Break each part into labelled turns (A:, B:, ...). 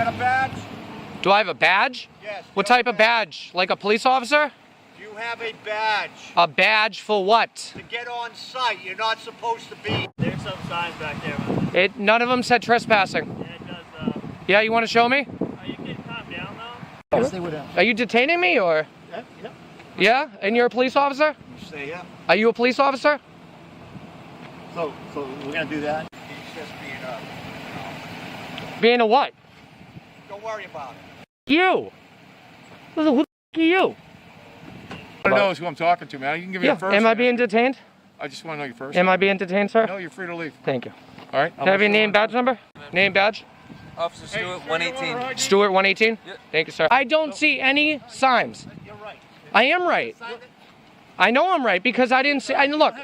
A: got a badge?
B: Do I have a badge?
A: Yes.
B: What type of badge? Like a police officer?
A: Do you have a badge?
B: A badge for what?
A: To get on site, you're not supposed to be.
C: There's some signs back there.
B: None of them said trespassing.
C: Yeah, it does.
B: Yeah, you want to show me?
C: You can calm down though.
A: Yes, they would have.
B: Are you detaining me or?
A: Yeah.
B: Yeah? And you're a police officer?
A: You say yeah.
B: Are you a police officer?
A: So we're gonna do that. He's just being
B: Being a what?
A: Don't worry about it.
B: You! Who the f are you?
D: I want to know who I'm talking to, man. You can give me
B: Yeah,
D: a first.
B: am I being detained?
D: I just want to know your first.
B: Am I being detained, sir?
D: No, you're free to leave.
B: Thank you.
D: All right.
B: Can I have your name, badge number? Name, badge?
E: Officer Stewart, 118.
B: Stewart, 118?
E: Yep.
B: Thank you, sir. I don't see any signs.
A: You're right.
B: I am right. I know I'm right because I didn't see. Look.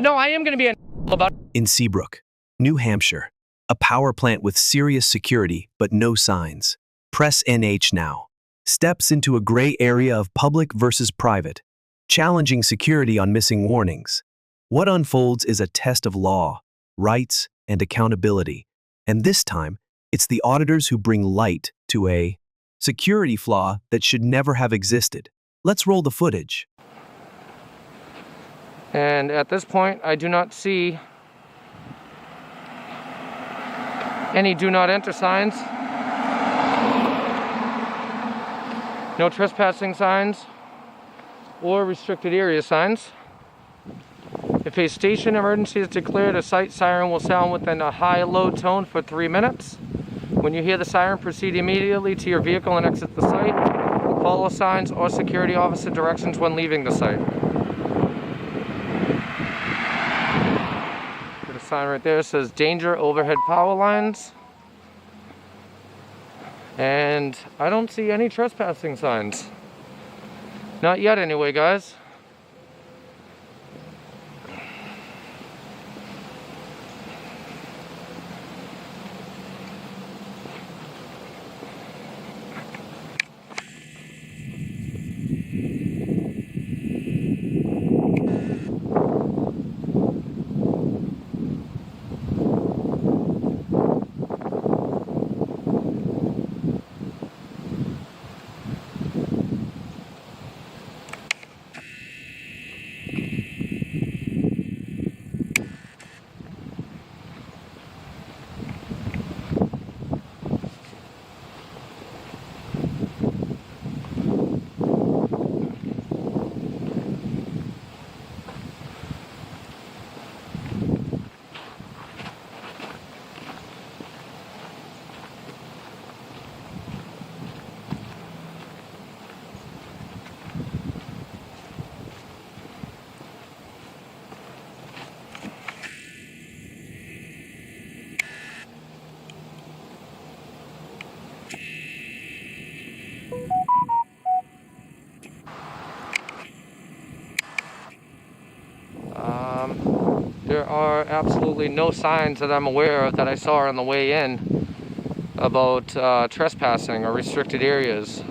B: No, I am going to be an about.
F: In Seabrook, New Hampshire, a power plant with serious security but no signs. Press NH now. Steps into a gray area of public versus private, challenging security on missing warnings. What unfolds is a test of law, rights, and accountability. And this time, it's the auditors who bring light to a security flaw that should never have existed. Let's roll the footage.
B: And at this point, I do not see any do not enter signs. No trespassing signs or restricted area signs. If a station emergency is declared, a site siren will sound within a high-low tone for 3 minutes. When you hear the siren, proceed immediately to your vehicle and exit the site. Follow signs or security officer directions when leaving the site. Got a sign right there that says danger overhead power lines. And I don't see any trespassing signs. Not yet anyway, guys. There are absolutely no signs that I'm aware of that I saw on the way in about trespassing or restricted areas.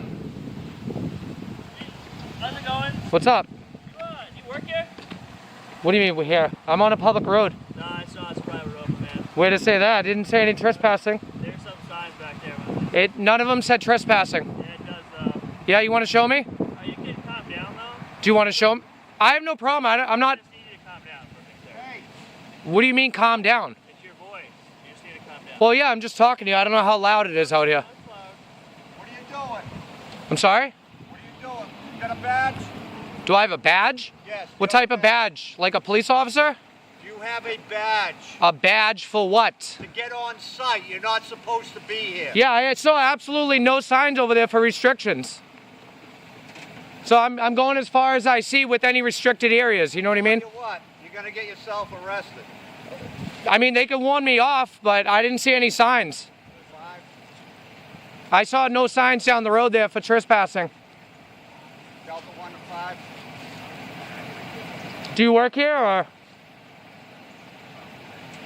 C: How's it going?
B: What's up?
C: You work here?
B: What do you mean we're here? I'm on a public road.
C: No, I saw it's a private road, man.
B: Way to say that. I didn't say any trespassing.
C: There's some signs back there.
B: None of them said trespassing.
C: Yeah, it does.
B: Yeah, you want to show me?
C: You can calm down though.
B: Do you want to show me? I have no problem. I'm not.
C: I just need you to calm down for a minute there.
B: What do you mean calm down?
C: It's your voice. You just need to calm down.
B: Well, yeah, I'm just talking to you. I don't know how loud it is out here.
C: That's loud.
A: What are you doing?
B: I'm sorry?
A: What are you doing? You got a badge?
B: Do I have a badge?
A: Yes.
B: What type of badge? Like a police officer?
A: Do you have a badge?
B: A badge for what?
A: To get on site, you're not supposed to be here.
B: Yeah, I saw absolutely no signs over there for restrictions. So I'm going as far as I see with any restricted areas, you know what I mean?
A: Tell you what, you're gonna get yourself arrested.
B: I mean, they could warn me off, but I didn't see any signs.
A: 5.
B: I saw no signs down the road there for trespassing.
A: Delta 1 to 5.
B: Do you work here or?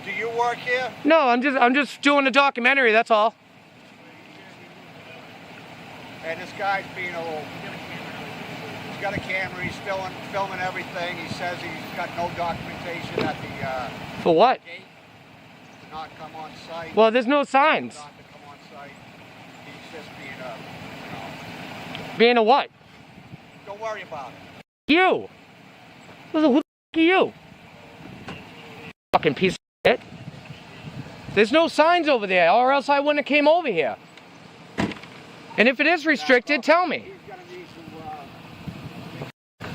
A: Do you work here?
B: No, I'm just doing a documentary, that's all.
A: And this guy's being a little... He's got a camera, he's filming everything. He says he's got no documentation at the
B: For what?
A: gate to not come on site.
B: Well, there's no signs.
A: Not to come on site.
B: Being a what?
A: Don't worry about it.
B: You. Who the f are you? Fucking piece of shit. There's no signs over there, or else I wouldn't have came over here. And if it is restricted, tell me.
A: He's gonna need some,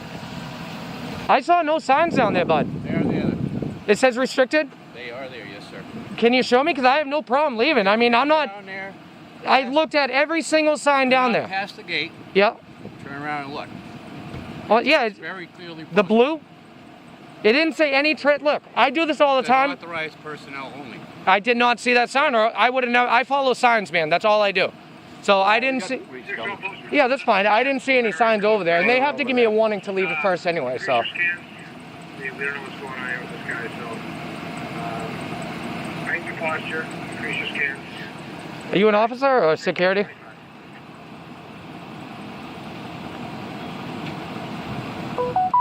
B: I saw no signs down there, bud.
D: They are there.
B: It says restricted?
D: They are there, yes, sir.
B: Can you show me? Because I have no problem leaving. I mean, I'm not...
D: Down there.
B: I looked at every single sign down there.
D: Past the gate.
B: Yeah.
D: Turn around and look.
B: Oh, yeah.
D: It's very clearly.
B: The blue? It didn't say any look, I do this all the time.
D: Authorized personnel only.
B: I did not see that sign, or I would have never. I follow signs, man. That's all I do. So I didn't see. Yeah, that's fine. I didn't see any signs over there, and they have to give me a warning to leave it first anyway. So.
G: We don't know what's going on here with this guy, so heighten your posture, increase your scan.
B: Are you an officer or security?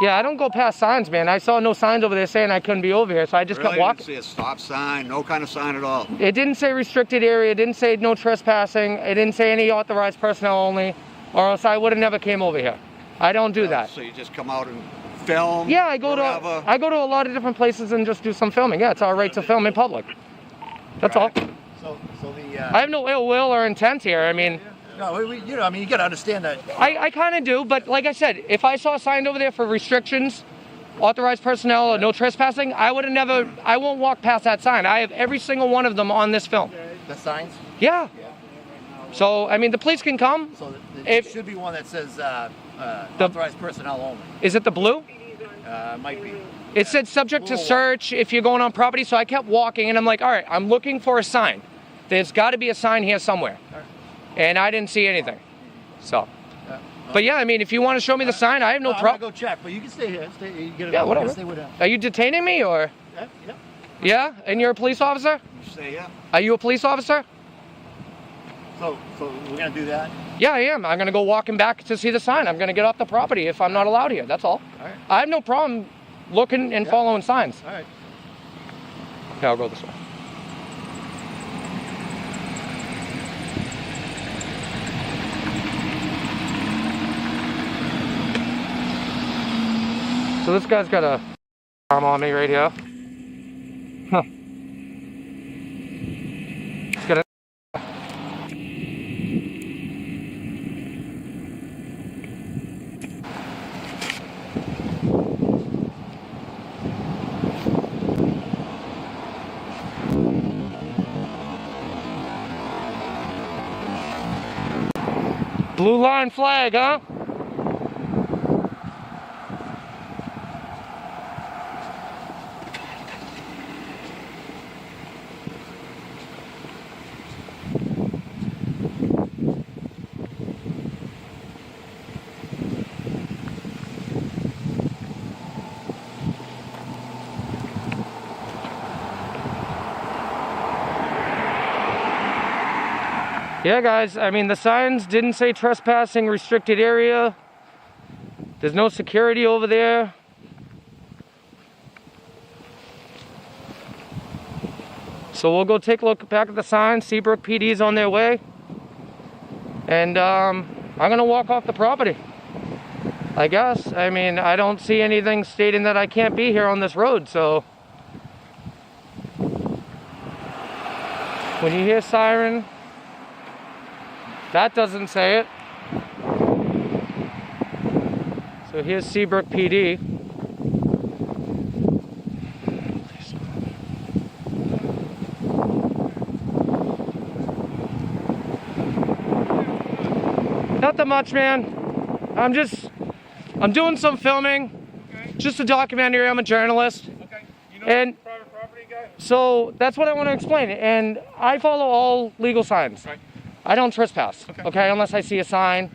B: Yeah, I don't go past signs, man. I saw no signs over there saying I couldn't be over here, so I just kept walking.
A: See a stop sign, no kind of sign at all.
B: It didn't say restricted area. It didn't say no trespassing. It didn't say any authorized personnel only, or else I would have never came over here. I don't do that.
A: So you just come out and film?
B: Yeah, I go
A: wherever.
B: to a lot of different places and just do some filming. Yeah, it's all right to film in public. That's all.
H: So the
B: I have no ill will or intent here. I mean,
H: no, you know, I mean, you got to understand that.
B: I kind of do, but like I said, if I saw a sign over there for restrictions, authorized personnel, or no trespassing, I would have never. I won't walk past that sign. I have every single one of them on this film.
H: The signs.
B: Yeah. So I mean, the police can come.
H: So there should be one that says authorized personnel only.
B: Is it the blue?
H: Might be.
B: It said subject to search if you're going on property, so I kept walking and I'm like, all right, I'm looking for a sign. There's got to be a sign here somewhere. And I didn't see anything. So. But yeah, I mean, if you want to show me the sign, I have no problem.
H: I'm gonna go check, but you can stay here. You get it.
B: Yeah, whatever.
H: Stay with him.
B: Are you detaining me or?
H: Yeah.
B: Yeah? And you're a police officer?
A: You say yeah.
B: Are you a police officer?
H: So we're gonna do that.
B: Yeah, I am. I'm gonna go walking back to see the sign. I'm gonna get off the property if I'm not allowed here. That's all.
H: All right.
B: I have no problem looking and following signs.
H: All right.
B: Okay, I'll go this way. So this guy's got a arm on me right here. Huh. He's got a blue line flag, huh? Yeah, guys, I mean, the signs didn't say trespassing, restricted area. There's no security over there. So we'll go take a look back at the signs. Seabrook PD's on their way. And I'm gonna walk off the property, I guess. I mean, I don't see anything stating that I can't be here on this road, so. When you hear siren, that doesn't say it. So here's Seabrook PD. Nothing much, man. I'm doing some filming. Okay. Just a documentary. I'm a journalist.
D: Okay. You know
B: And
D: private property guy?
B: so that's what I want to explain. And I follow all legal signs.
D: Right.
B: I don't trespass,
D: Okay.
B: okay, unless I see a sign.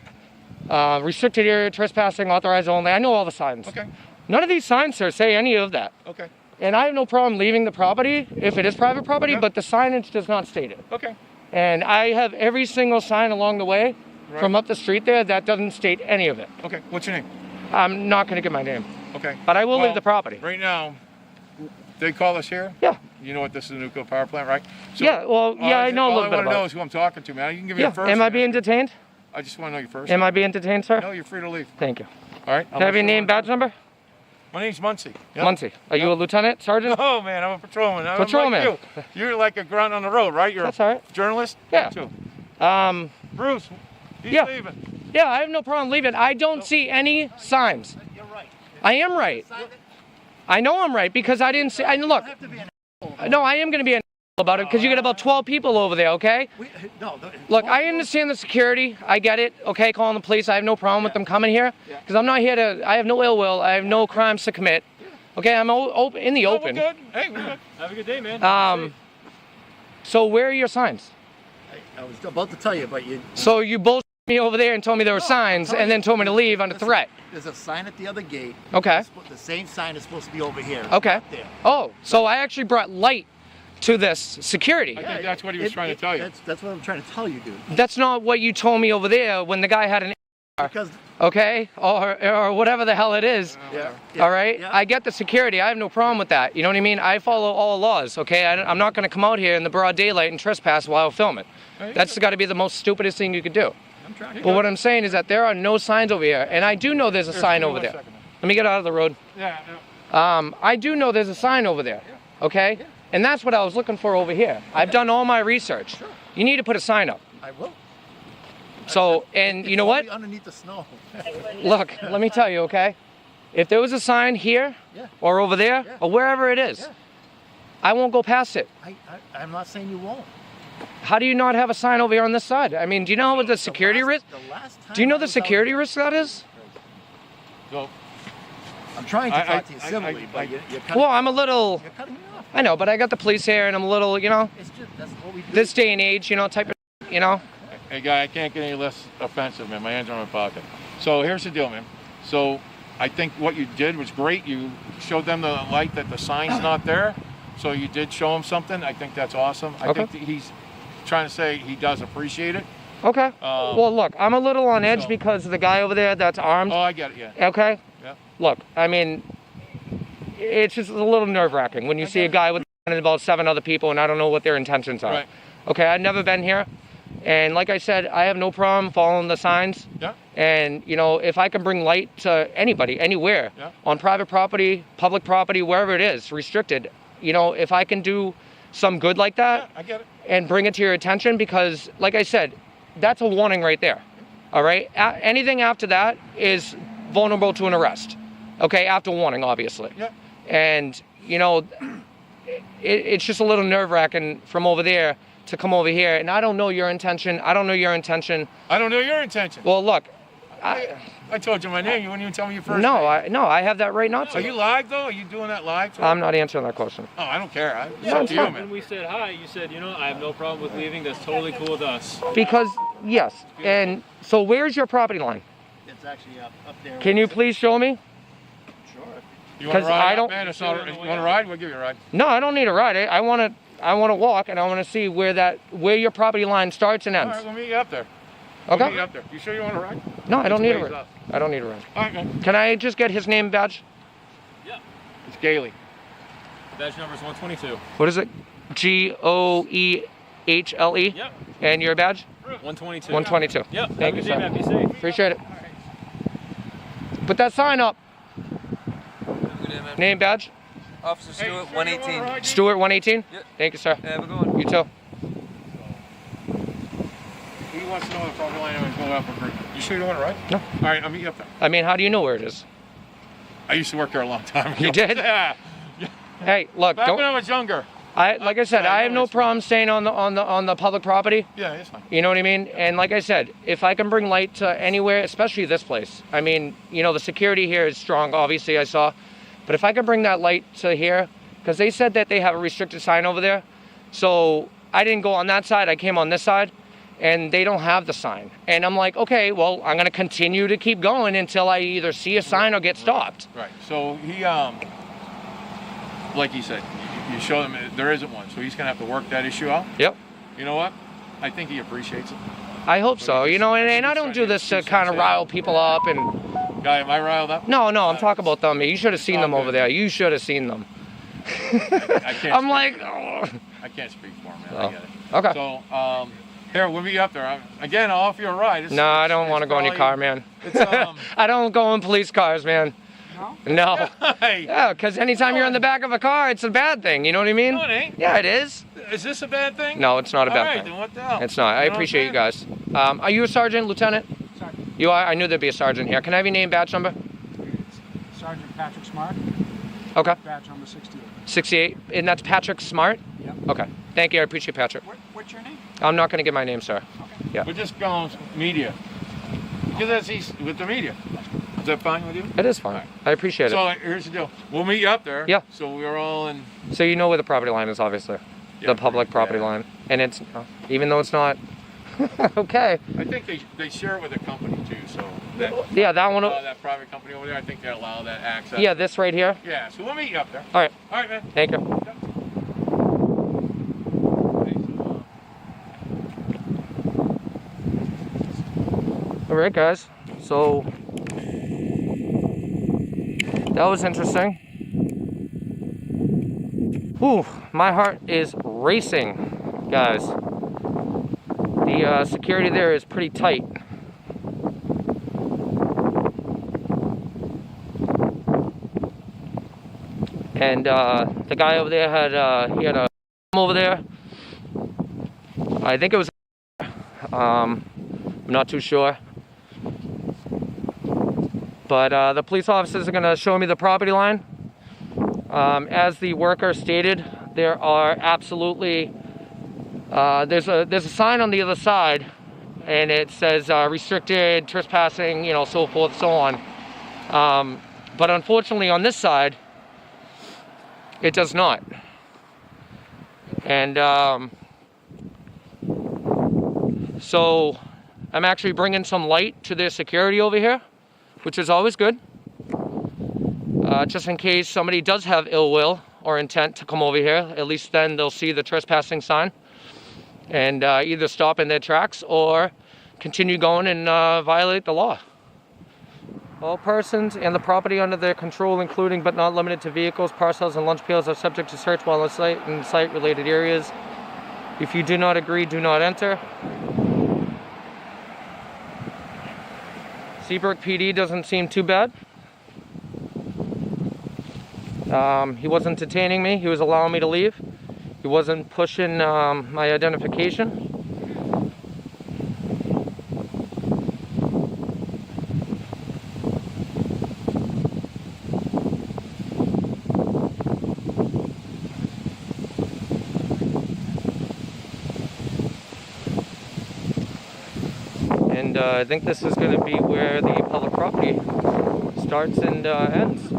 B: Restricted area, trespassing, authorized only. I know all the signs.
D: Okay.
B: None of these signs, sir, say any of that.
D: Okay.
B: And I have no problem leaving the property if it is private property,
D: Yeah.
B: but the signage does not state it.
D: Okay.
B: And I have every single sign along the way from up the street there that doesn't state any of it.
D: Okay. What's your name?
B: I'm not going to give my name,
D: Okay.
B: but I will leave the property.
D: Right now, they call us here.
B: Yeah.
D: You know what? This is a nuclear power plant, right? So,
B: Yeah, well, yeah, I know a little bit
D: All I want to know
B: about
D: is who I'm talking to, man. You can give me
B: it.
D: a first.
B: Yeah, am I
D: name.
B: being detained?
D: I just want to know your first.
B: Am I being detained, sir?
D: No, you're free to leave.
B: Thank you.
D: All right.
B: Can I have your name, badge number?
D: My name's Muncie. Yep.
B: Muncie. Are you a lieutenant, sergeant?
D: Oh man, I'm a patrolman. I'm
B: Patrolman.
D: Like you. You're like a grunt on the road, right? You're
B: That's all right.
D: a journalist.
B: Yeah.
D: Too. Bruce. He's
B: Yeah.
D: leaving.
B: Yeah, I have no problem leaving. I don't see any signs.
H: You're right.
B: I am right. I know I'm right because I didn't see. I look.
H: You have to be an
B: No, I am going to be an about it because you got about 12 people over there. Okay.
H: no.
B: Look, I understand the security. I get it. Okay, calling the police. I have no problem with them coming here because I'm not here to. I have no ill will. I have no crimes to commit. Okay, I'm open in the
D: Oh,
B: open.
D: we're good. Hey, we're good.
C: Have a good day, man.
B: So where are your signs?
H: I was about to tell you, but you.
B: So you bullshit me over there and told me there were signs, and then told me to leave under threat.
H: There's a sign at the other gate.
B: Okay.
H: The same sign is supposed to be over here.
B: Okay.
H: Up there.
B: Oh, so I actually brought light to this security.
D: I think that's what he was trying to tell you.
H: That's what I'm trying to tell you, dude.
B: That's not what you told me over there when the guy had an
H: Because.
B: okay, or whatever the hell it is.
H: Yeah.
B: All right,
H: Yeah.
B: I get the security. I have no problem with that. You know what I mean? I follow all laws. Okay, I'm not going to come out here in the broad daylight and trespass while filming. That's got to be the most stupidest thing you could do.
H: I'm trying.
B: But what I'm saying is that there are no signs over here, and I do know there's a sign over there. Let me get out of the road.
D: Yeah.
B: I do know there's a sign over there. Okay, and that's what I was looking for over here. I've done all my research. You need to put a sign up.
H: I will.
B: So, and you know what?
H: It's underneath the snow.
B: Look, let me tell you, okay? If there was a sign here, or over there, or wherever it is, I won't go past it.
H: I'm not saying you won't.
B: How do you not have a sign over here on this side? I mean, do you know what the security risk? Do you know the security risk that is?
D: So,
H: I'm trying to talk to you civilly, but you're cutting.
B: Well, I'm a little.
H: You're cutting me off.
B: I know, but I got the police here, and I'm a little, you know,
H: It's just that's what we do.
B: this day and age, you know, type of, you know.
D: hey guy, I can't get any less offensive, man. My hands are in my pocket. So here's the deal, man. So I think what you did was great. You showed them the light that the sign's not there. So you did show them something. I think that's awesome. I think that he's trying to say he does appreciate it.
B: Okay. Well, look, I'm a little on edge because of the guy over there that's armed.
D: Oh, I get it, yeah.
B: Okay.
D: Yeah.
B: Look, I mean, it's just a little nerve-wracking when you see a guy with about 7 other people and I don't know what their intentions are.
D: Right.
B: Okay, I've never been here. And like I said, I have no problem following the signs.
D: Yeah.
B: And, you know, if I can bring light to anybody, anywhere, on private property, public property, wherever it is, restricted, you know, if I can do some good like that
D: I get it.
B: and bring it to your attention, because, like I said, that's a warning right there. All right? Anything after that is vulnerable to an arrest. Okay, after warning, obviously.
D: Yeah.
B: And, you know, it's just a little nerve-wracking from over there to come over here, and I don't know your intention. I don't know your intention.
D: I don't know your intention.
B: Well, look,
D: I told you my name. You wouldn't even tell me your first
B: no,
D: name.
B: I have that right not to.
D: Are you live though? Are you doing that live?
B: I'm not answering that question.
D: Oh, I don't care. It's
B: No,
D: up
B: it's
D: to you,
B: fine.
C: When
D: man.
C: we said hi, you said, you know, I have no problem with leaving. That's totally cool with us.
B: Because, yes, and so where's your property line?
H: It's actually up there.
B: Can you please show me?
H: Sure.
D: You want to
B: 'Cause
D: ride?
B: I don't-
D: Man, it's not, you want to ride? We'll give you a ride.
B: No, I don't need a ride. I want to walk, and I want to see where your property line starts and
D: All
B: ends.
D: right, we'll meet you up there. We'll
B: Okay.
D: meet you up there. You sure you want to ride?
B: No, I don't need a
D: ways
B: ride.
D: up.
B: I don't need a ride.
D: All right, man.
B: Can I just get his name badge?
D: It's Gailey.
C: Badge number is 122.
B: What is it? Goehle.
C: Yep.
B: And your badge?
C: 122.
B: 122.
C: Yep.
B: Thank you,
C: Have a good day,
B: sir.
C: man. Be safe.
B: Appreciate it. Put that sign up.
E: Good day, man.
B: Name badge?
E: Officer Stewart, 118.
B: Stewart 118?
E: Yep.
B: Thank you, sir.
E: Have a good one.
B: You too.
D: He wants to know if I'm going to go out for group. You sure you don't want to ride?
B: No.
D: All right, I'll meet you up there.
B: I mean, how do you know where it is?
D: I used to work there a long time ago.
B: You did?
D: Yeah.
B: Hey, look,
D: Back when I
B: don't.
D: was younger.
B: Like I said,
D: Yeah,
B: I have no
D: it's-
B: problem staying on the public property.
D: Yeah, it's fine.
B: You know what I mean? And like I said, if I can bring light to anywhere, especially this place. I mean, you know, the security here is strong, obviously, I saw. But if I can bring that light to here, because they said that they have a restricted sign over there. So I didn't go on that side, I came on this side, and they don't have the sign. And I'm like, okay, well, I'm going to continue to keep going until I either see a sign or get stopped.
D: Right. So he, like he said, you show him there isn't one. So he's going to have to work that issue out.
B: Yep.
D: You know what? I think he appreciates it.
B: I hope so. You know, and I don't do this to kind of rile people up and...
D: Guy, am I riled up?
B: No, I'm talking about them. You should have seen them over there. You should have seen them.
D: I can't
B: I'm
D: speak.
B: like, oh.
D: I can't speak for him, man.
B: Oh.
D: I get it.
B: Okay.
D: So, Here, we'll meet you up there. Again, I'll offer you a ride.
B: No, I don't want to go in your car, man.
D: It's,
B: I don't go in police cars, man. No.
D: Hey.
B: Yeah, because anytime you're in the back of a car, it's a bad thing. You know what I mean?
D: No, it ain't.
B: Yeah, it is.
D: Is this a bad thing?
B: No, it's not a
D: All
B: bad
D: right,
B: thing.
D: then what the hell?
B: It's not. I
D: You know what
B: appreciate you
D: I'm
B: guys. Are you a sergeant, lieutenant?
A: Sergeant.
B: You are? I knew there'd be a sergeant here. Can I have your name, badge number?
A: Sergeant Patrick Smart,
B: Okay.
A: badge number 68.
B: 68. And that's Patrick Smart?
A: Yep.
B: Okay. Thank you. I appreciate Patrick.
A: What's your name?
B: I'm not going to give my name, sir. Yeah.
D: We're just going media. Because that's easy with the media. Is that fine with you?
B: It is fine. I appreciate it.
D: So here's the deal. We'll meet you up there.
B: Yeah.
D: So we're all in.
B: So you know where the property line is, obviously.
D: Yeah,
B: The public property
D: yeah.
B: line. And it's, even though it's not, okay.
D: I think they share it with a company too. So that,
B: Yeah, that one.
D: that private company over there, I think they allow that access.
B: Yeah, this right here.
D: Yeah. So we'll meet you up there.
B: All right.
D: All right, man.
B: Thank you. All right, guys. So that was interesting. Whew, my heart is racing, guys. The security there is pretty tight. And the guy over there he had a over there. I think it was. I'm not too sure. But the police officers are going to show me the property line. As the worker stated, there are absolutely there's a sign on the other side, and it says restricted trespassing, you know, so forth, so on. But unfortunately, on this side, it does not. And so I'm actually bringing some light to their security over here, which is always good. Just in case somebody does have ill will or intent to come over here, at least then they'll see the trespassing sign and either stop in their tracks or continue going and violate the law. All persons and the property under their control, including but not limited to vehicles, parcels, and lunch pails, are subject to search while on site and site-related areas. If you do not agree, do not enter. Seabrook PD doesn't seem too bad. He wasn't detaining me. He was allowing me to leave. He wasn't pushing my identification. And I think this is going to be where the public property starts and ends.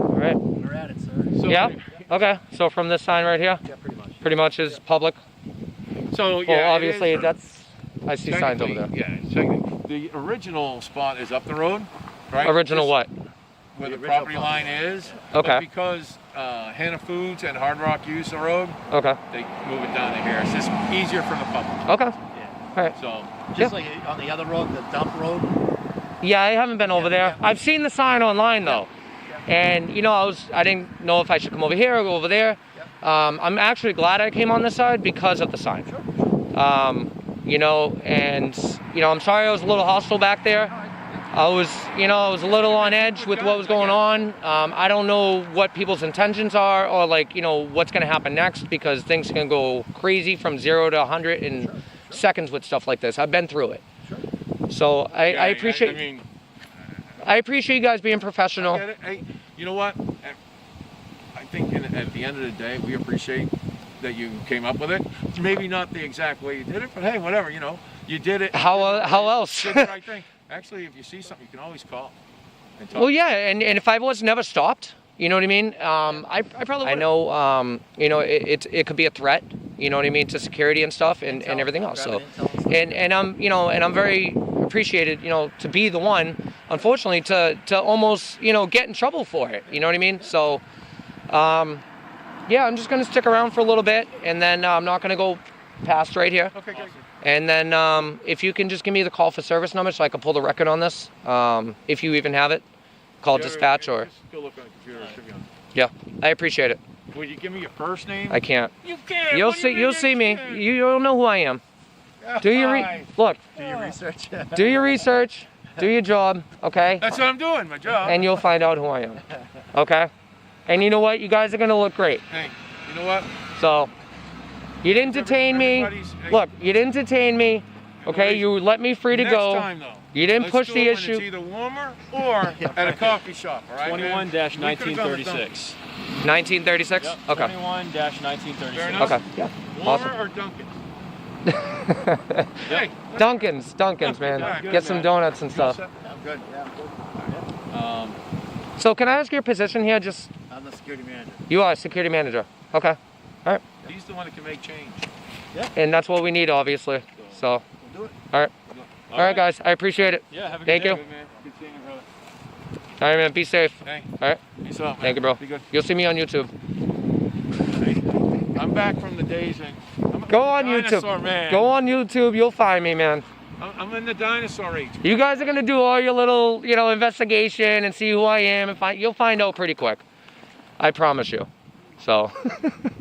B: All right.
H: We're at it, sir.
D: So,
B: Yeah? Okay. So from this sign right here?
H: Yeah, pretty much.
B: Pretty much is public.
D: So yeah.
B: Well, obviously,
D: it is-
B: that's, I see signs over there.
D: Yeah. Technically, the original spot is up the road, right?
B: Original
D: Just
B: what?
D: Where the
H: original
D: property line is.
B: Okay.
D: But because Hannah Foods and Hard Rock use the road,
B: Okay.
D: they move it down to here. It's just easier for the public.
B: Okay.
H: Yeah.
B: All right.
D: So
H: Just like on the other road, the dump road.
B: Yeah, I haven't been over there. I've seen the sign online though. And you know, I didn't know if I should come over here or go over there. I'm actually glad I came on this side because of the sign. You know, and you know, I'm sorry I was a little hostile back there. I was a little on edge with what was going on. I don't know what people's intentions are or like, you know, what's going to happen next because things can go crazy from 0 to 100 in seconds with stuff like this. I've been through it. So I appreciate I appreciate you guys being professional.
D: I get it. Hey, you know what? I think at the end of the day, we appreciate that you came up with it. Maybe not the exact way you did it, but hey, whatever, you know, you did it.
B: How else?
D: Did the right thing. Actually, if you see something, you can always call and talk.
B: Well, yeah, and if I was never stopped, you know what I mean? I probably would. I know, you know, it could be a threat, you know what I mean, to security and stuff and everything else. So, and I'm, you know, and I'm very appreciated, you know, to be the one, unfortunately, to almost, you know, get in trouble for it. You know what I mean? So, yeah, I'm just gonna stick around for a little bit, and then I'm not gonna go past right here.
D: Okay, good.
B: And then if you can just give me the call for service number so I can pull the record on this, if you even have it, call dispatch or.
D: Just go look on the computer. It should be on.
B: Yeah, I appreciate it.
D: Will you give me your first name?
B: I can't.
D: You can't.
B: You'll
D: What do
B: see.
D: you
B: You'll
D: mean
B: see me.
D: can't?
B: You'll know who I am. Do your look.
H: Do your research.
B: Do your research. Do your job. Okay.
D: That's what I'm doing, my job.
B: And you'll find out who I am. Okay. And you know what? You guys are gonna look great.
D: Hey, you know what?
B: So, you didn't detain me. Look, you didn't detain me. Okay, you let me free to go.
D: Next time, though.
B: You didn't
D: Let's
B: push
D: do
B: the
D: it when
B: issue.
D: It's either warmer or at a coffee shop, all right?
C: 21-1936.
B: 1936.
C: Yep,
B: Okay.
C: 21-1936.
B: Okay. Yeah.
D: Warmer
B: Awesome.
D: or Dunkin'?
C: Yep.
B: Dunkin's, man.
D: Alright, good,
B: Get some
D: man.
B: donuts and stuff.
H: I'm good. Yeah, I'm good.
B: So, can I ask your position here? Just
H: I'm the security manager.
B: you are security manager. Okay. All right.
D: He's the one that can make change.
B: And that's what we need, obviously. So.
H: We'll do it.
B: All right. All right, guys. I appreciate it.
C: Yeah, have a good
B: Thank
C: day.
B: you.
D: Good, man. Good seeing you, brother.
B: All right, man. Be safe.
D: Hey,
B: All right.
D: peace out, man.
B: Thank you, bro.
D: Be good.
B: You'll see me on YouTube.
D: I'm back from the days and I'm
B: Go on
D: dinosaur
B: YouTube.
D: Man.
B: Go on YouTube. You'll find me, man.
D: I'm in the dinosaur age.
B: You guys are gonna do all your little, investigation and see who I am, and you'll find out pretty quick. I promise you. So.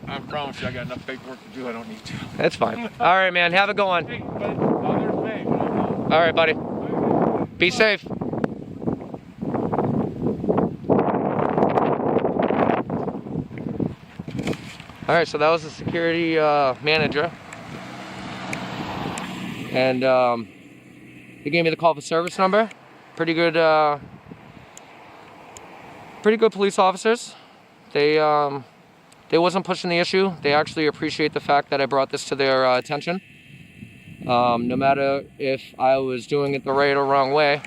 D: I promise you, I got enough paperwork to do. I don't need to.
B: That's fine. All right, man. Have a good one.
D: Hey, but there's me.
B: All right, buddy. Be safe. All right, so that was the security manager, and he gave me the call for service number. Pretty good police officers. They wasn't pushing the issue. They actually appreciate the fact that I brought this to their attention. No matter if I was doing it the right or wrong way.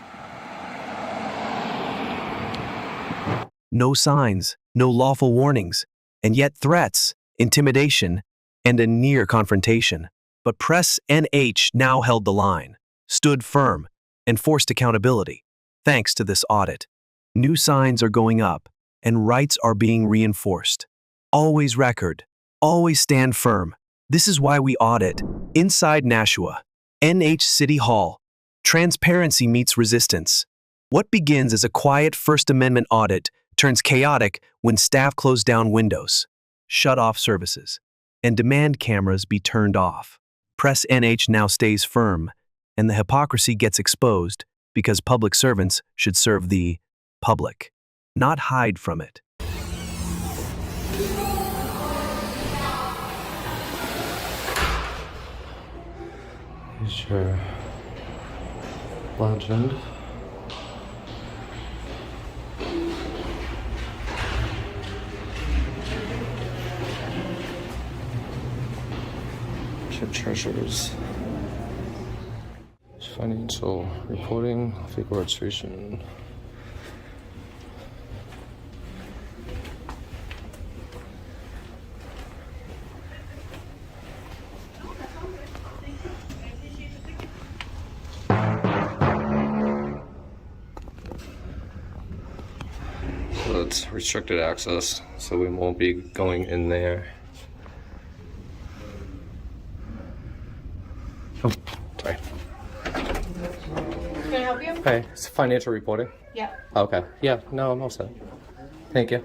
F: No signs, no lawful warnings, and yet threats, intimidation, and a near confrontation. But Press NH now held the line, stood firm, and forced accountability. Thanks to this audit, new signs are going up, and rights are being reinforced. Always record, always stand firm. This is why we audit. Inside Nashua, NH City Hall, transparency meets resistance. What begins as a quiet First Amendment audit turns chaotic when staff close down windows, shut off services, and demand cameras be turned off. Press NH now stays firm, and the hypocrisy gets exposed because public servants should serve the public, not hide from it.
B: Here's your legend. Your treasures. Financial reporting, vehicle registration. So it's restricted access, so we won't be going in there. Oh, sorry.
I: Can I help you?
B: Hey, it's financial reporting.
I: Yeah.
B: Okay. Yeah, no, I'm all set. Thank you.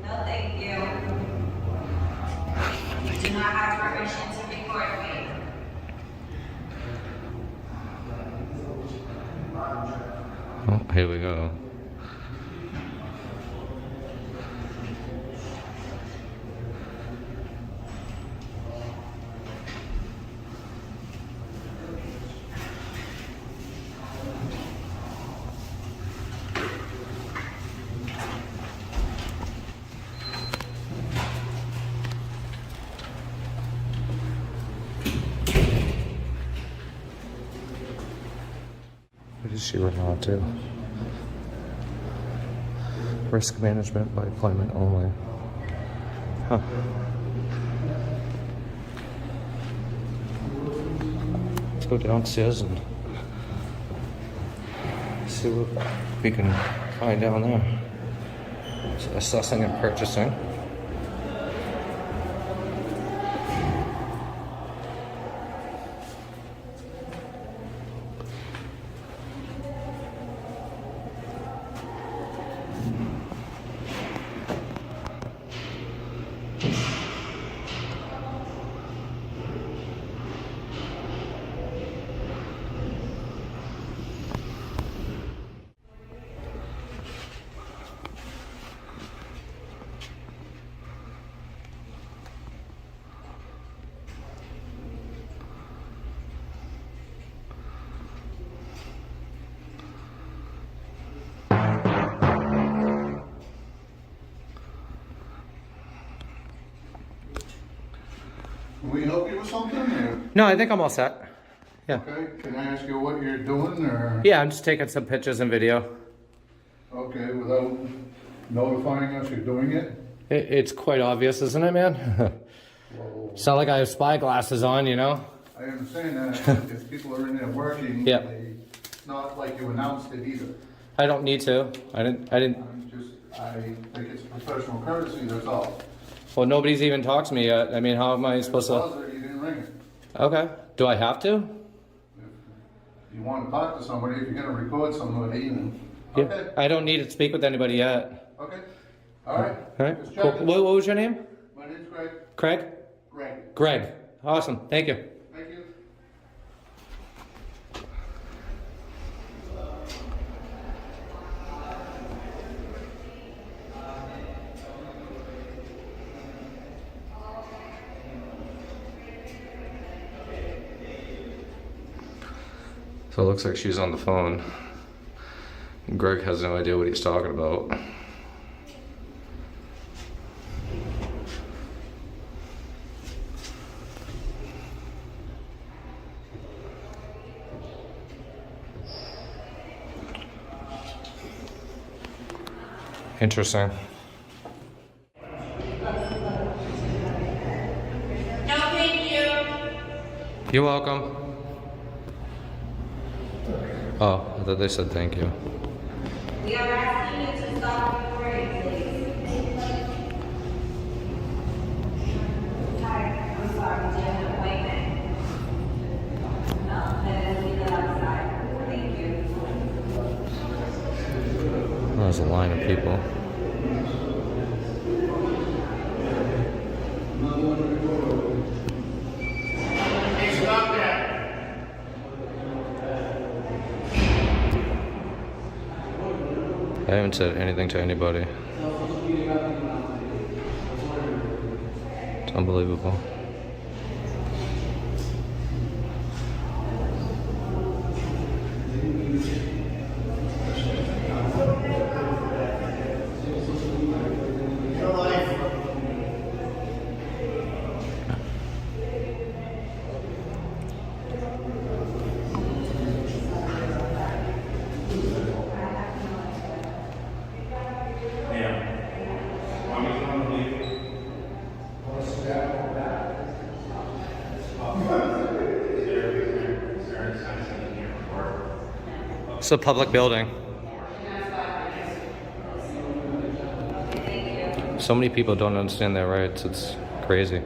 J: No, thank you. You do not have permission to record me.
B: Oh, here we go. What is she running on to? Risk management by appointment only. Huh. Let's go downstairs and see what we can find down there. So assessing and purchasing.
I: something? Or?
B: No, I think I'm all set. Yeah.
I: Okay, can I ask you what you're doing, or?
B: Yeah, I'm just taking some pictures and video.
I: Okay, without notifying us you're doing it?
B: It's quite obvious, isn't it, man?
I: Whoa.
B: It's not like I have spy glasses on, you know?
I: I understand that. If people are in there working,
B: Yeah.
I: it's not like you announced it either.
B: I don't need to. I didn't.
I: I think it's professional courtesy, that's all.
B: Well, nobody's even talked to me yet. I mean, how am I supposed to?
I: Buzzer, you didn't ring it.
B: Okay. Do I have to?
I: If you want to talk to somebody, if you're gonna record somebody, then,
B: Yeah.
I: okay,
B: I don't need to speak with anybody yet.
I: okay, all right.
B: All right.
I: Just
B: Cool.
I: checking.
B: What was your name?
I: My name's Greg.
B: Craig?
I: Greg,
B: Greg. Awesome. Thank you.
I: thank you.
B: So it looks like she's on the phone. Greg has no idea what he's talking about. Interesting.
J: No, thank you.
B: You're welcome. Oh, I thought they said thank you.
J: We are asking you to stop recording, please. I'm sorry, do you have an appointment? No, then leave it outside. Thank you.
B: There's a line of people. I haven't said anything to anybody. It's unbelievable. It's a public building. So many people don't understand their rights. It's crazy.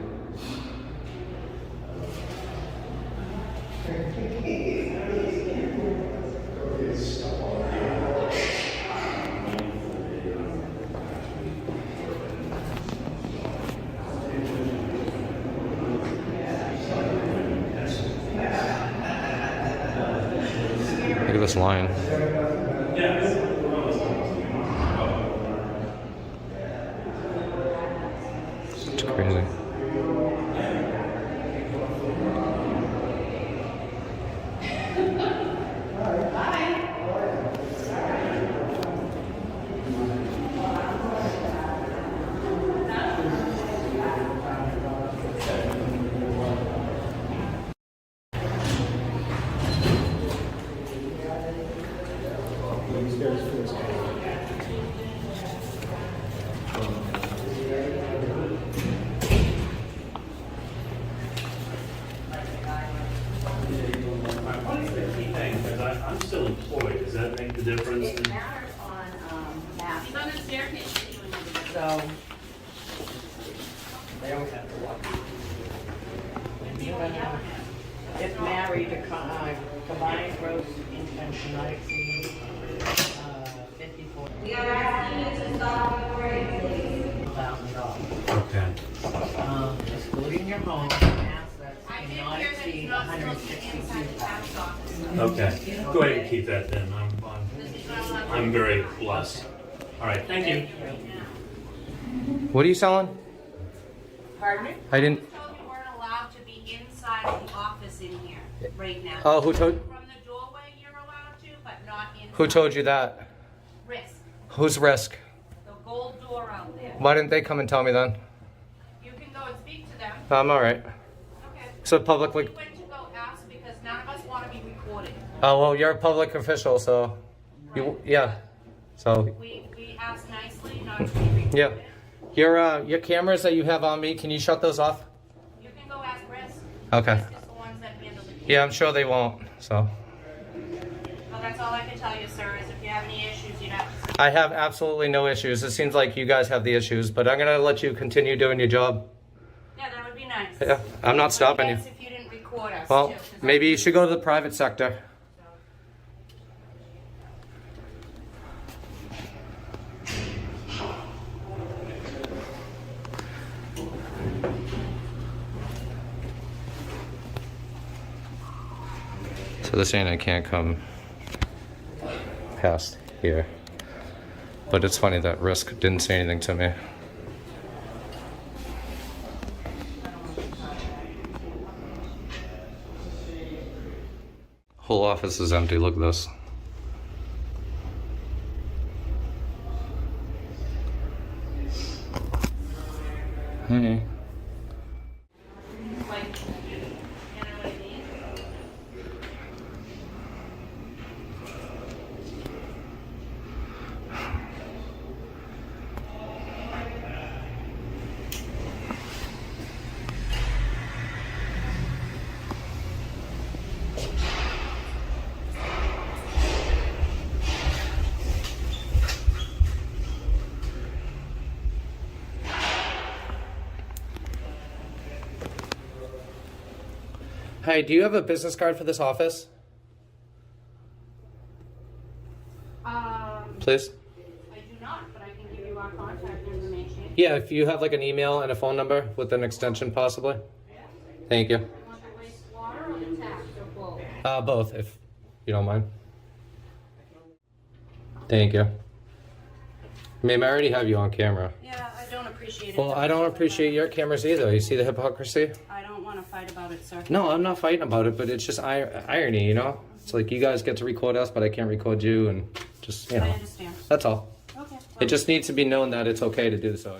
B: Look at this line. It's crazy.
K: What is the key thing? Because I'm still employed. Does that make the difference?
L: It matters on math.
J: He's on the staircase.
L: So they always have to walk. If married, combined gross income cannot exceed 54.
J: We are asking you to stop recording, please.
L: $1,000.
K: Okay.
L: Excluding your home, assets cannot exceed 162,000.
K: Okay. Go ahead and keep that then. I'm very blessed. All right. Thank you.
B: What are you selling?
L: Pardon me?
B: I didn't.
J: Told you weren't allowed to be inside the office in here right now.
B: Oh, who told?
J: From the doorway, you're allowed to, but not inside.
B: Who told you that?
J: Risk.
B: Who's Risk?
J: The gold door out there.
B: Why didn't they come and tell me then?
J: You can go and speak to them.
B: I'm all right.
J: Okay.
B: So public, like,
L: We went to go ask because none of us want to be recorded.
B: oh, well, you're a public official, so, you, yeah, so,
L: We asked nicely not to be recorded.
B: yeah. Your cameras that you have on me, can you shut those off?
L: You can go ask Chris.
B: Okay.
L: Chris is the ones that handle the cameras.
B: Yeah, I'm sure they won't, so.
L: Well, that's all I can tell you, sir, is if you have any issues, you'd have to see.
B: I have absolutely no issues. It seems like you guys have the issues, but I'm gonna let you continue doing your job.
L: Yeah, that would be nice.
B: Yeah, I'm not stopping you.
L: Nice if you didn't record us,
B: Well,
L: too, 'cause
B: maybe you should go to the private sector. So they're saying I can't come past here. But it's funny that Risk didn't say anything to me. Whole office is empty, look at this. Hey. Hi, do you have a business card for this office? Please?
L: I do not, but I can give you our contact information.
B: Yeah, if you have like an email and a phone number with an extension possibly. Thank you.
L: You want the wastewater or the tap or both?
B: Both, if you don't mind. Thank you. Ma'am, I already have you on camera.
L: Yeah, I don't appreciate it.
B: Well, I don't appreciate your cameras either. You see the hypocrisy?
L: I don't want to fight about it, sir.
B: No, I'm not fighting about it, but it's just irony, you know? It's like you guys get to record us, but I can't record you, and just, you know.
L: I understand.
B: That's all.
L: Okay.
B: It just needs to be known that it's okay to do so.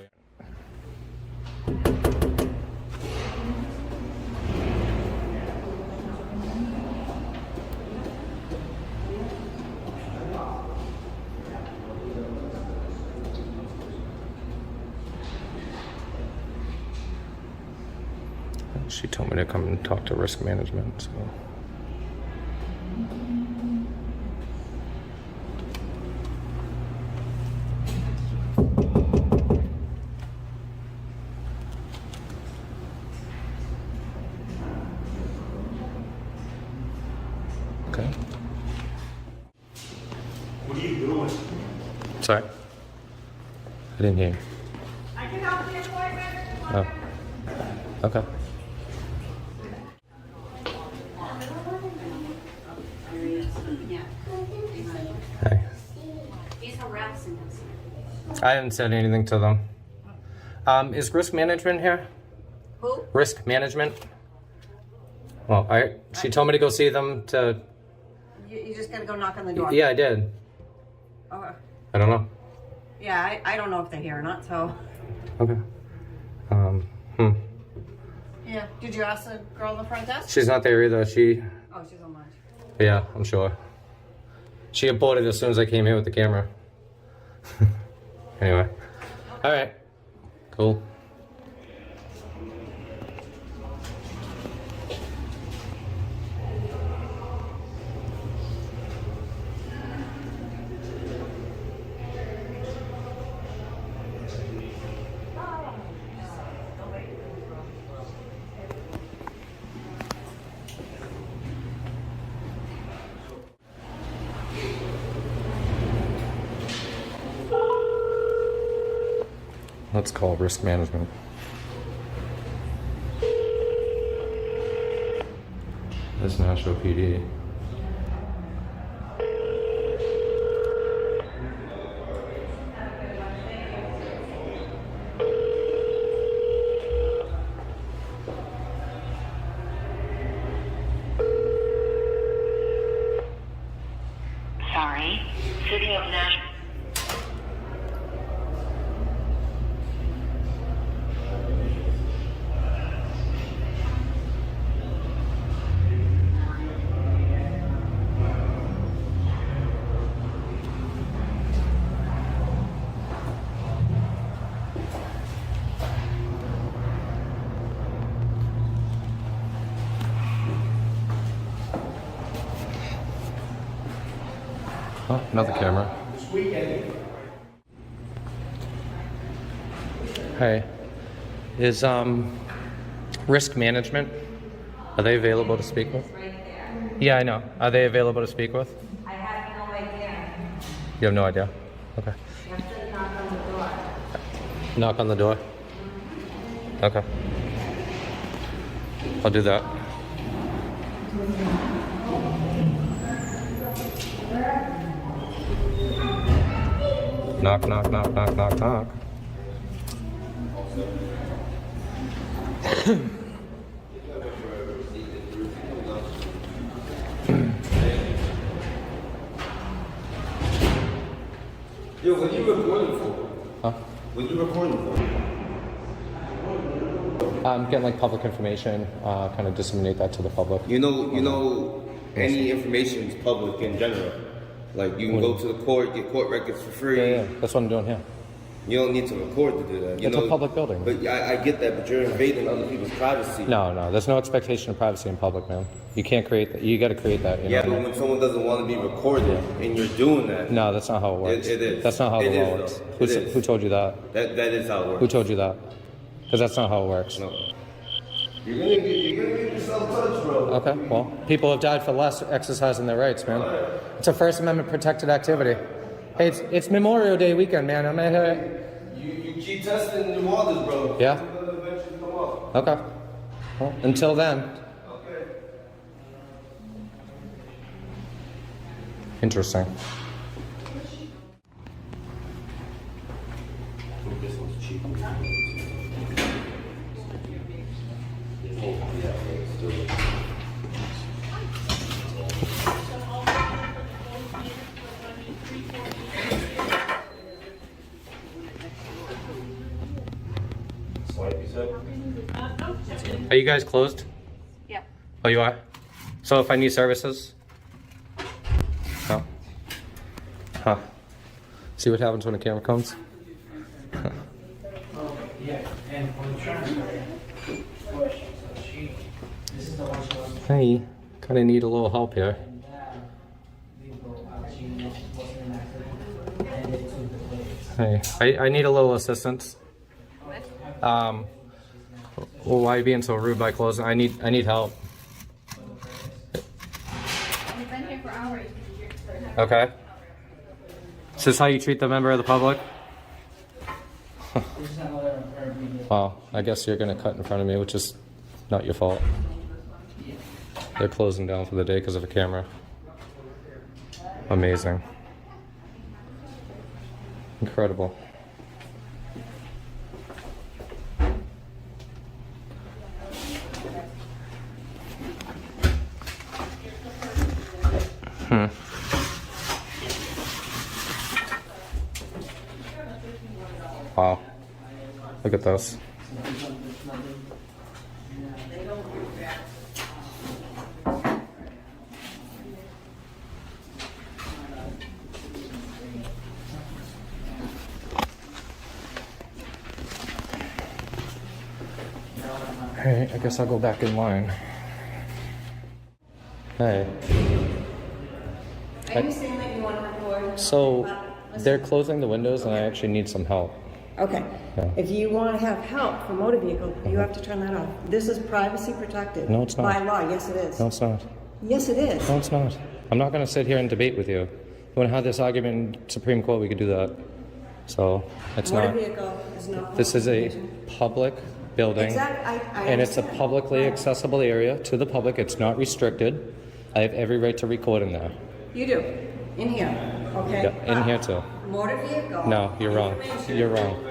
B: She told me to come and talk to risk management, so. Okay.
K: What are you doing?
B: Sorry. I didn't hear you.
L: I can help the appointment.
B: Oh. Okay. Hey.
L: He's harassing us.
B: I haven't said anything to them. Is risk management here?
L: Who?
B: Risk management? Well, she told me to go see them to...
L: You just gotta go knock on the door.
B: Yeah, I did.
L: Okay.
B: I don't know.
L: Yeah, I don't know if they're here or not, so.
B: Okay.
L: Yeah. Did you ask the girl in the front desk?
B: She's not there either.
L: Oh, she's on lunch.
B: Yeah, I'm sure. She aborted as soon as I came here with the camera. Anyway. Alright. Cool. Let's call risk management. That's Nashville PD.
M: Sorry, City of Nashville.
B: Oh, another camera. Hey, is risk management, are they available to speak with? Yeah, I know. Are they available to speak with?
J: I have no idea.
B: You have no idea? Okay.
J: You have to knock on the door.
B: Knock on the door? Okay. I'll do that. Knock, knock, knock, knock, knock, knock.
N: Yo, what are you recording for?
B: Huh?
N: What are you recording for?
B: I'm getting like public information, kind of disseminate that to the public.
N: You know, any information is public in general. Like you can go to the court, get court records for free.
B: Yeah, that's what I'm doing here.
N: You don't need to record to do that.
B: It's a public building.
N: But I get that, but you're invading other people's privacy.
B: No, there's no expectation of privacy in public, man. You can't create that. You got to create that. You know
N: Yeah, but when someone doesn't want to be recorded and you're doing that.
B: No, that's not how it works.
N: It is.
B: That's not how the law works. Who told you that?
N: That is how it works.
B: Who told you that? Because that's not how it works.
N: No. You're gonna get yourself touched, bro.
B: Okay, well, people have died for less exercising their rights, man. It's a First Amendment protected activity. Hey, it's Memorial Day weekend, man. I'm at here.
N: You keep testing the waters, bro.
B: Yeah?
N: It'll eventually come up.
B: Okay. Well, until then.
N: Okay.
B: Interesting.
N: This one's cheap.
B: Are you guys closed?
L: Yep.
B: Oh, you are? So if I need services? No? Huh. See what happens when the camera comes? Hey, kind of need a little help here. Hey, I need a little assistance. Well, why are you being so rude by closing? I need help.
L: We've been here for hours.
B: Okay. Is this how you treat the member of the public? Wow, I guess you're gonna cut in front of me, which is not your fault. They're closing down for the day because of a camera. Amazing. Incredible. Wow. Look at this. Hey, I guess I'll go back in line. Hey.
J: Are you saying that you want to record?
B: So, they're closing the windows and I actually need some help.
O: Okay.
B: Yeah.
O: If you want to have help for motor vehicle, you have to turn that off. This is privacy protected.
B: No, it's not.
O: By law, yes it is.
B: No, it's not.
O: Yes it is.
B: No, it's not. I'm not going to sit here and debate with you. If you want to have this argument in Supreme Court, we could do that. So, it's
O: Motor
B: not.
O: vehicle is not.
B: This is a public building.
O: Exactly. I
B: And it's a
O: understand.
B: publicly
O: Right.
B: accessible area to the public. It's not restricted. I have every right to record in there.
O: You do. In here. Okay.
B: Yeah, in here too.
O: Motor vehicle.
B: No, you're wrong.
O: information.
B: You're wrong.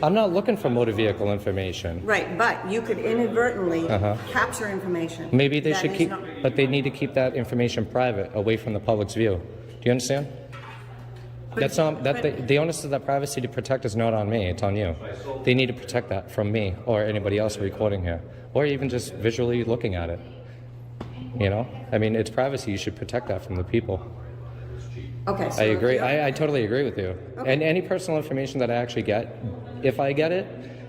B: I'm not looking for motor vehicle information.
O: Right, but you could inadvertently capture information.
B: Maybe they
O: that
B: should
O: is
B: keep,
O: not-
B: but they need to keep that information private, away from the public's view. Do you understand? That's not, the onus of that privacy to protect is not on me, it's on you. They need to protect that from me or anybody else recording here, or even just visually looking at it. You know? I mean, it's privacy, you should protect that from the people.
O: Okay. So
B: I agree.
O: if you're-
B: I totally agree with you.
O: Okay.
B: And any personal information that I actually get, if I get it,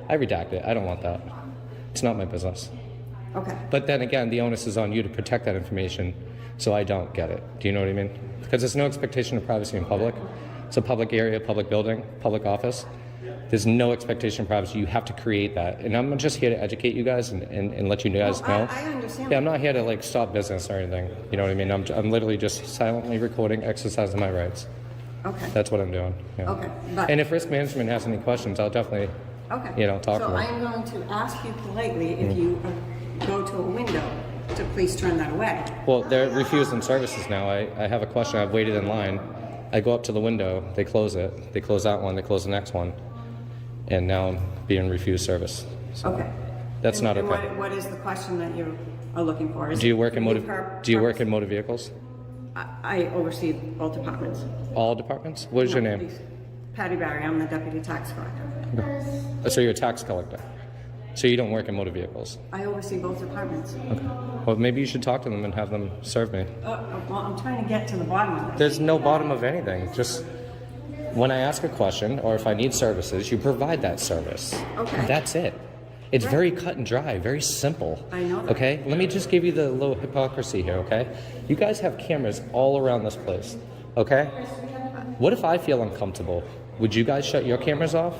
B: I redact it. I don't want that. It's not my business.
O: Okay.
B: But then again, the onus is on you to protect that information So I don't get it. Do you know what I mean? Because there's no expectation of privacy in public. It's a public area, public building, public office. There's no expectation of privacy. You have to create that. And I'm just here to educate you guys and let you guys know.
O: I understand.
B: Yeah, I'm not here to like stop business or anything. You know what I mean? I'm literally just silently recording, exercising my rights.
O: Okay.
B: That's what I'm doing. Yeah.
O: Okay. But,
B: And if risk management has any questions, I'll definitely,
O: okay.
B: Talk to
O: So
B: them.
O: I'm going to ask you politely if you go to a window to please turn that away.
B: Well, they're refusing services now. I have a question. I've waited in line. I go up to the window. They close it. They close that one. They close the next one. And now I'm being refused service. So
O: Okay.
B: That's
O: And-
B: not
O: and
B: okay.
O: what is the question that you are looking for?
B: Do you work in motor vehicles?
O: I oversee both departments.
B: All departments? What is your name?
O: Please. Patty Barry, I'm the deputy tax collector.
B: So you're a tax collector. So you don't work in motor vehicles.
O: I oversee both departments.
B: Okay. Well, maybe you should talk to them and have them serve me.
O: Well, I'm trying to get to the bottom of this.
B: There's no bottom of anything. Just when I ask a question or if I need services, you provide that service.
O: Okay.
B: That's it. It's very cut and dry, very simple.
O: I know that.
B: Okay? Let me just give you the little hypocrisy here, okay? You guys have cameras all around this place, okay? What if I feel uncomfortable? Would you guys shut your cameras off?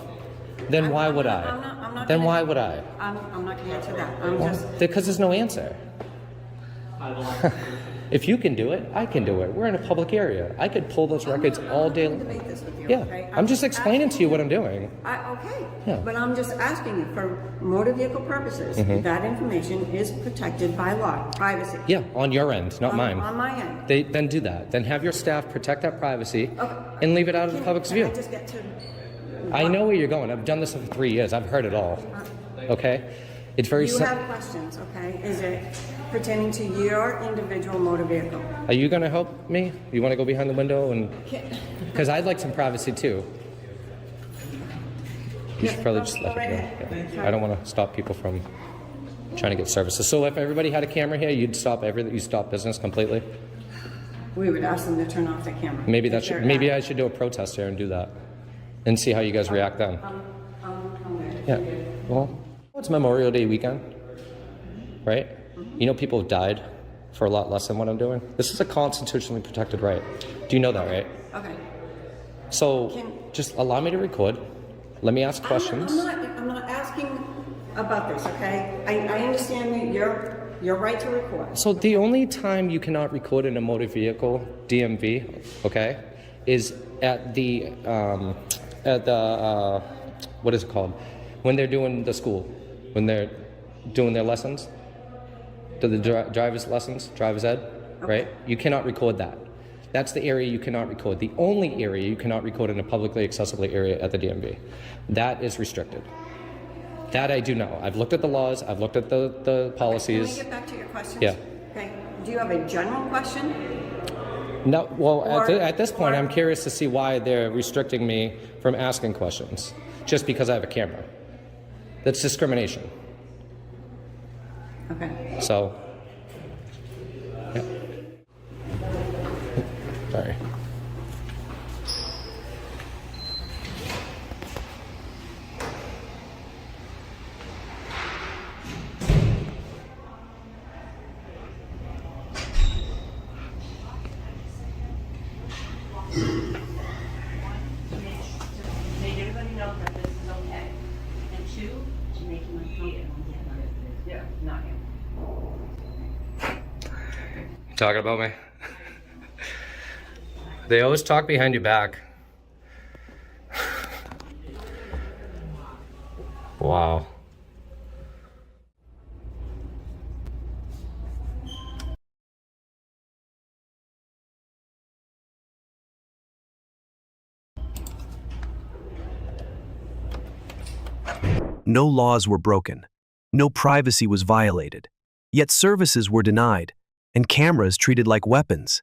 B: Then why would I?
O: I'm not
B: Then
O: gonna-
B: why would I?
O: I'm not going to answer that. I'm just...
B: Because there's no answer. If you can do it, I can do it. We're in a public area. I could pull those records all day.
O: I'm not gonna debate this with you,
B: Yeah,
O: okay?
B: I'm just explaining to you what I'm doing.
O: Okay,
B: Yeah.
O: but I'm just asking you, for motor vehicle purposes, that information is protected by law, privacy.
B: Yeah, on your end, not mine.
O: On my end.
B: Then do that. Then have your staff protect that privacy
O: Okay.
B: and leave it out of the public's
O: Can
B: view.
O: I just get to...
B: I know where you're going. I've done this for 3 years. I've heard it all. Okay? It's very
O: You
B: simple.
O: have questions, okay? Is it pertaining to your individual motor vehicle?
B: Are you going to help me? You want to go behind the window? And
O: Can-
B: because I'd like some privacy too. You should probably just let
O: Go right
B: it
O: ahead.
B: go. Yeah. I don't want to stop people from trying to get services. So if everybody had a camera here, you'd stop everything. You stop business completely.
O: We would ask them to turn off the camera.
B: Maybe
O: If
B: that should.
O: they're
B: Maybe
O: not-
B: I should do a protest here and do that, and see how you guys react then.
O: I'm
B: Yeah. Well, it's Memorial Day weekend, right? You know, people have died for a lot less than what I'm doing. This is a constitutionally protected right. Do you know that, right?
O: Okay.
B: So just allow me to record. Let me ask questions.
O: I'm not asking about this, okay? I understand that your right to record.
B: So the only time you cannot record in a motor vehicle, DMV, okay, is at the what is it called? When they're doing the school, when they're doing their lessons, the driver's lessons, driver's ed, right? You cannot record that. That's the area you cannot record. The only area you cannot record in a publicly accessible area at the DMV. That is restricted. That I do know. I've looked at the laws. I've looked at the policies.
O: Can we get back to your questions?
B: Yeah.
O: Okay. Do you have a general question?
B: No. Well, at this point,
O: or-
B: I'm curious to see why they're restricting me from asking questions just because I have a camera. That's discrimination.
O: Okay.
B: So. Yeah. Sorry.
J: Make everybody know that this is okay. And two, to make him uncomfortable. Yeah, not him.
B: Talking about me? They always talk behind your back. Wow.
F: No laws were broken. No privacy was violated. Yet services were denied, and cameras treated like weapons.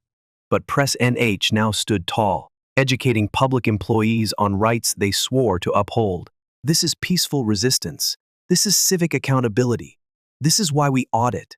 F: But Press NH now stood tall, educating public employees on rights they swore to uphold. This is peaceful resistance. This is civic accountability. This is why we audit.